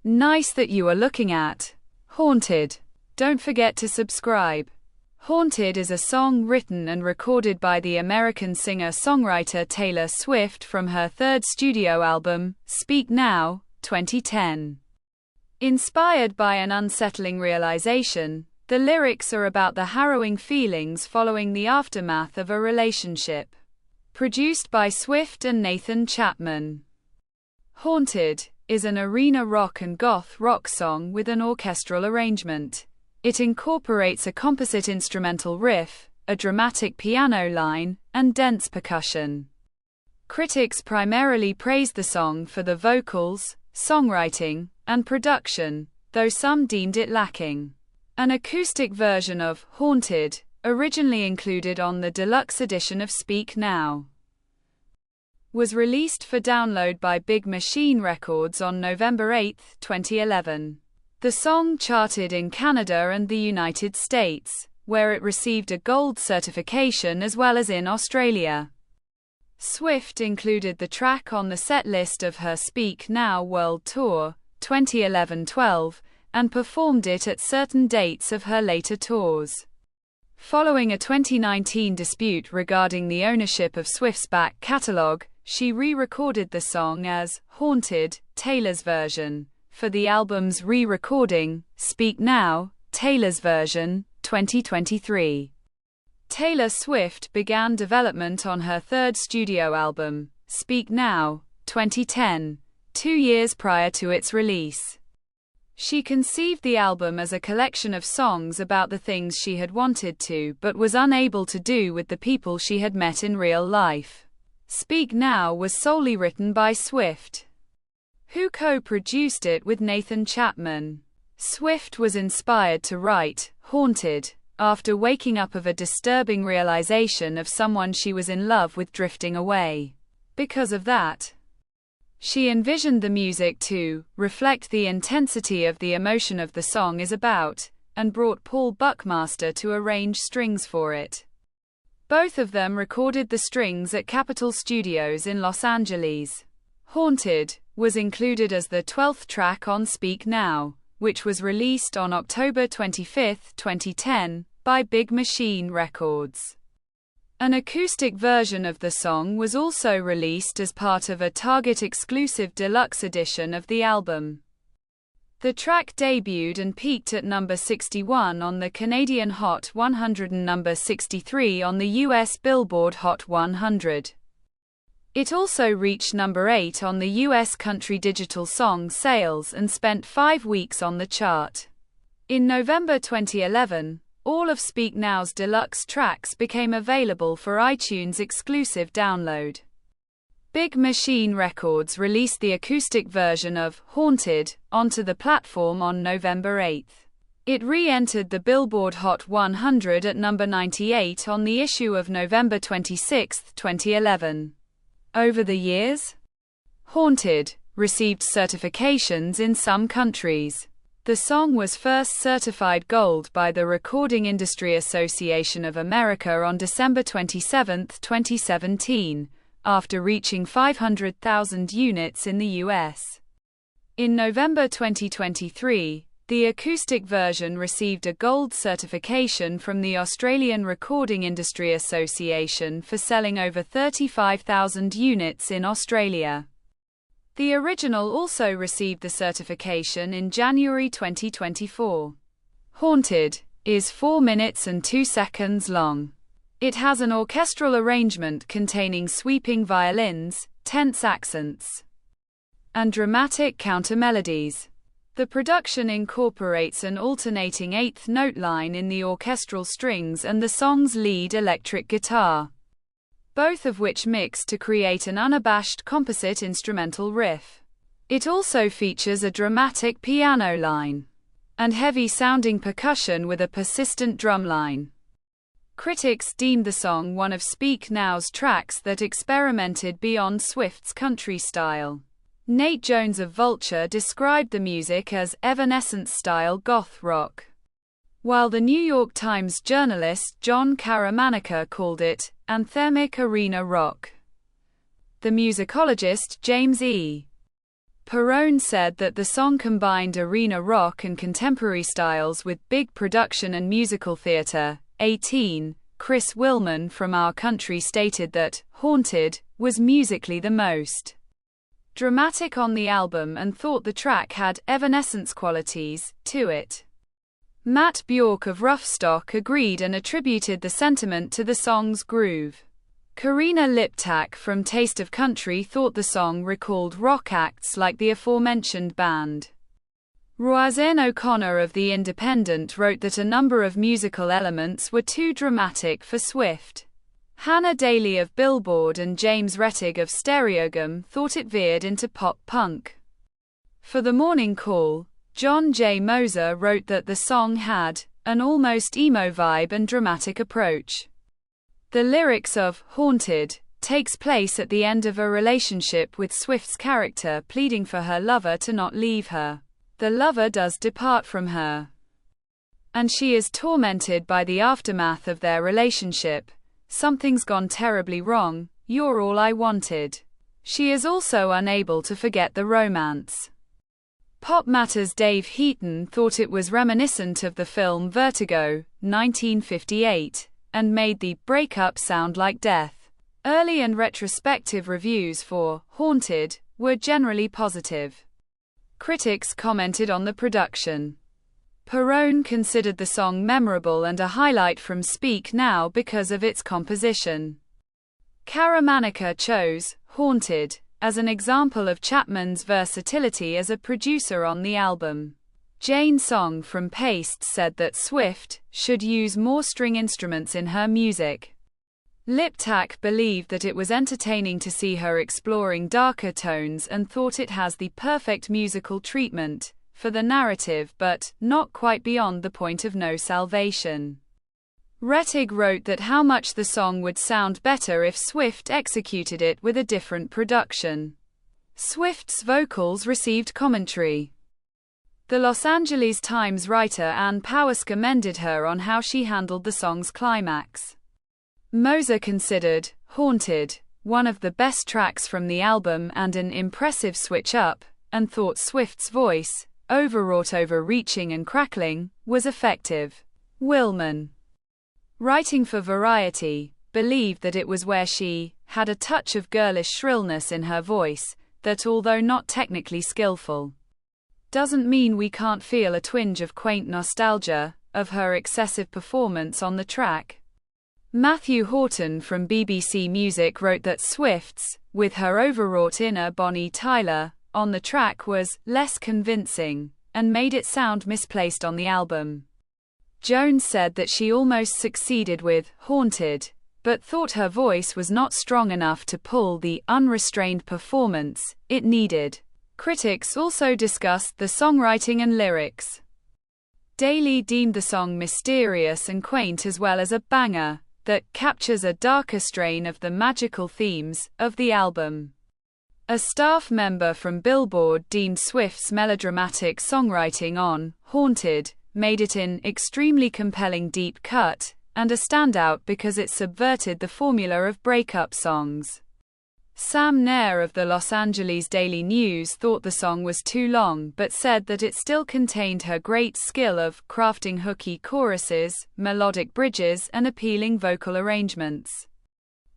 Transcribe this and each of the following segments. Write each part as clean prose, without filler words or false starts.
Nice that you are looking at Haunted. Don't forget to subscribe. Haunted is a song written and recorded by the American singer-songwriter Taylor Swift from her third studio album, Speak Now, 2010. Inspired by an unsettling realization, the lyrics are about the harrowing feelings following the aftermath of a relationship. Produced by Swift and Nathan Chapman. Haunted is an arena rock and goth rock song with an orchestral arrangement. It incorporates a composite instrumental riff, a dramatic piano line, and dense percussion. Critics primarily praised the song for the vocals, songwriting, and production, though some deemed it lacking. An acoustic version of Haunted, originally included on the deluxe edition of Speak Now, was released for download by Big Machine Records on November 8, 2011. The song charted in Canada and the United States, where it received a gold certification, as well as in Australia. Swift included the track on the set list of her Speak Now World Tour, 2011-12, and performed it at certain dates of her later tours. Following a 2019 dispute regarding the ownership of Swift's back catalog, she re-recorded the song as Haunted, Taylor's version, for the album's re-recording, Speak Now, Taylor's version, 2023. Taylor Swift began development on her third studio album, Speak Now, 2010, 2 years prior to its release. She conceived the album as a collection of songs about the things she had wanted to but was unable to do with the people she had met in real life. Speak Now was solely written by Swift, who co-produced it with Nathan Chapman. Swift was inspired to write Haunted after waking up of a disturbing realization of someone she was in love with drifting away. Because of that, she envisioned the music to reflect the intensity of the emotion of the song is about, and brought Paul Buckmaster to arrange strings for it. Both of them recorded the strings at Capitol Studios in Los Angeles. Haunted was included as the 12th track on Speak Now, which was released on October 25, 2010, by Big Machine Records. An acoustic version of the song was also released as part of a Target-exclusive deluxe edition of the album. The track debuted and peaked at number 61 on the Canadian Hot 100 and number 63 on the US Billboard Hot 100. It also reached number 8 on the US Country Digital Song Sales and spent 5 weeks on the chart. In November 2011, all of Speak Now's deluxe tracks became available for iTunes exclusive download. Big Machine Records released the acoustic version of Haunted onto the platform on November 8. It re-entered the Billboard Hot 100 at number 98 on the issue of November 26, 2011. Over the years, Haunted received certifications in some countries. The song was first certified gold by the Recording Industry Association of America on December 27, 2017. After reaching 500,000 units in the US. In November 2023, the acoustic version received a gold certification from the Australian Recording Industry Association for selling over 35,000 units in Australia. The original also received the certification in January 2024. Haunted is 4 minutes and 2 seconds long. It has an orchestral arrangement containing sweeping violins, tense accents, and dramatic counter-melodies. The production incorporates an alternating eighth note line in the orchestral strings and the song's lead electric guitar, both of which mix to create an unabashed composite instrumental riff. It also features a dramatic piano line and heavy-sounding percussion with a persistent drum line. Critics deemed the song one of Speak Now's tracks that experimented beyond Swift's country style. Nate Jones of Vulture described the music as Evanescence-style goth rock, while the New York Times journalist John Caramanica called it anthemic arena rock. The musicologist James E. Perrone said that the song combined arena rock and contemporary styles with big production and musical theater. 18. Chris Willman from Our Country stated that Haunted was musically the most dramatic on the album and thought the track had evanescence qualities to it. Matt Bjork of Rough Stock agreed and attributed the sentiment to the song's groove. Karina Liptak from Taste of Country thought the song recalled rock acts like the aforementioned band. Roisin O'Connor of The Independent wrote that a number of musical elements were too dramatic for Swift. Hannah Daly of Billboard and James Rettig of Stereogum thought it veered into pop-punk. For The Morning Call, John J. Moser wrote that the song had an almost emo vibe and dramatic approach. The lyrics of Haunted takes place at the end of a relationship with Swift's character pleading for her lover to not leave her. The lover does depart from her, and she is tormented by the aftermath of their relationship. Something's gone terribly wrong, you're all I wanted. She is also unable to forget the romance. Pop Matters' Dave Heaton thought it was reminiscent of the film Vertigo, 1958, and made the breakup sound like death. Early and retrospective reviews for Haunted were generally positive. Critics commented on the production. Perrone considered the song memorable and a highlight from Speak Now because of its composition. Kara Manica chose Haunted as an example of Chapman's versatility as a producer on the album. Jane Song from Paste said that Swift should use more string instruments in her music. Liptak believed that it was entertaining to see her exploring darker tones and thought it has the perfect musical treatment for the narrative but not quite beyond the point of no salvation. Rettig wrote that how much the song would sound better if Swift executed it with a different production. Swift's vocals received commentary. The Los Angeles Times writer Ann Powers commended her on how she handled the song's climax. Moser considered Haunted one of the best tracks from the album and an impressive switch-up, and thought Swift's voice, overwrought, overreaching and crackling, was effective. Willman, writing for Variety, believed that it was where she had a touch of girlish shrillness in her voice, that although not technically skillful, doesn't mean we can't feel a twinge of quaint nostalgia of her excessive performance on the track. Matthew Horton from BBC Music wrote that Swift's, with her overwrought inner Bonnie Tyler, on the track was less convincing, and made it sound misplaced on the album. Jones said that she almost succeeded with Haunted, but thought her voice was not strong enough to pull the unrestrained performance it needed. Critics also discussed the songwriting and lyrics. Daly deemed the song mysterious and quaint as well as a banger that captures a darker strain of the magical themes of the album. A staff member from Billboard deemed Swift's melodramatic songwriting on Haunted made it an extremely compelling deep cut, and a standout because it subverted the formula of breakup songs. Sam Nair of the Los Angeles Daily News thought the song was too long but said that it still contained her great skill of crafting hooky choruses, melodic bridges and appealing vocal arrangements.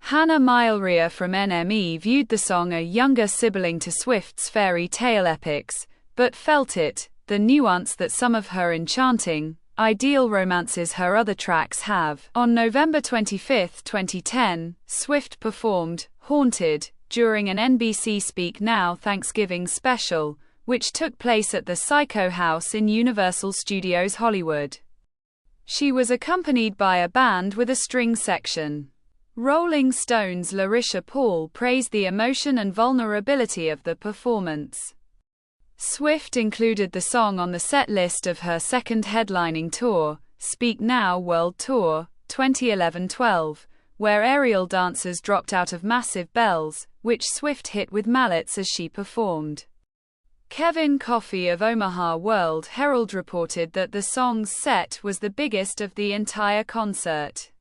Hannah Mylrea from NME viewed the song a younger sibling to Swift's fairy tale epics, but felt it, the nuance that some of her enchanting, ideal romances her other tracks have. On November 25, 2010, Swift performed Haunted during an NBC Speak Now Thanksgiving special, which took place at the Psycho House in Universal Studios Hollywood. She was accompanied by a band with a string section. Rolling Stone's Larisha Paul praised the emotion and vulnerability of the performance. Swift included the song on the set list of her second headlining tour, Speak Now World Tour, 2011-12, where aerial dancers dropped out of massive bells, which Swift hit with mallets as she performed. Kevin Coffey of Omaha World Herald reported that the song's set was the biggest of the entire concert,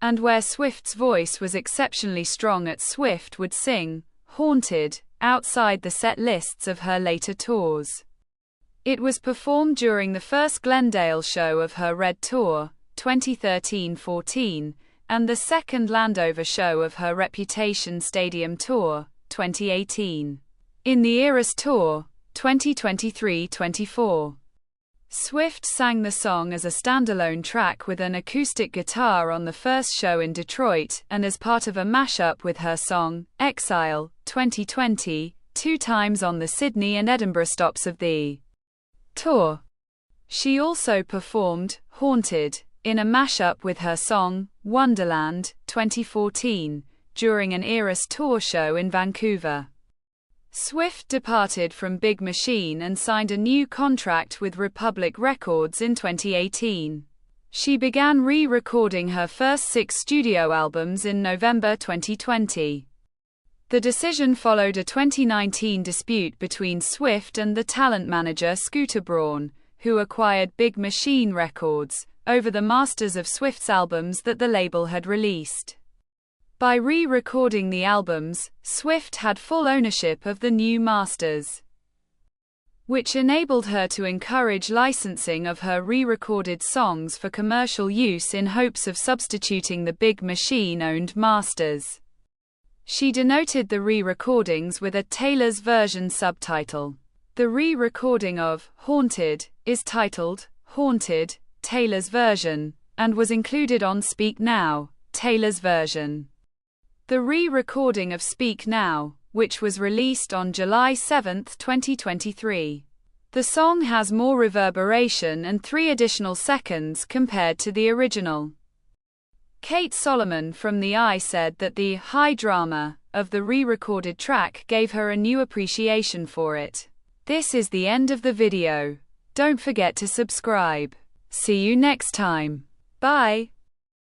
and where Swift's voice was exceptionally strong. Swift would sing Haunted outside the set lists of her later tours. It was performed during the first Glendale show of her Red Tour, 2013-14, and the second Landover show of her Reputation Stadium Tour, 2018. In the Eras Tour, 2023-24. Swift sang the song as a standalone track with an acoustic guitar on the first show in Detroit, and as part of a mashup with her song, Exile, 2020, 2 times on the Sydney and Edinburgh stops of the tour. She also performed Haunted in a mashup with her song, Wonderland, 2014, during an Eras Tour show in Vancouver. Swift departed from Big Machine and signed a new contract with Republic Records in 2018. She began re-recording her first 6 studio albums in November 2020. The decision followed a 2019 dispute between Swift and the talent manager Scooter Braun, who acquired Big Machine Records, over the masters of Swift's albums that the label had released. By re-recording the albums, Swift had full ownership of the new masters, which enabled her to encourage licensing of her re-recorded songs for commercial use in hopes of substituting the Big Machine-owned masters. She denoted the re-recordings with a Taylor's version subtitle. The re-recording of Haunted is titled Haunted, Taylor's version, and was included on Speak Now, Taylor's version. The re-recording of Speak Now, which was released on July 7, 2023. The song has more reverberation and 3 additional seconds compared to the original. Kate Solomon from The Eye said that the high drama of the re-recorded track gave her a new appreciation for it. This is the end of the video. Don't forget to subscribe. See you next time. Bye.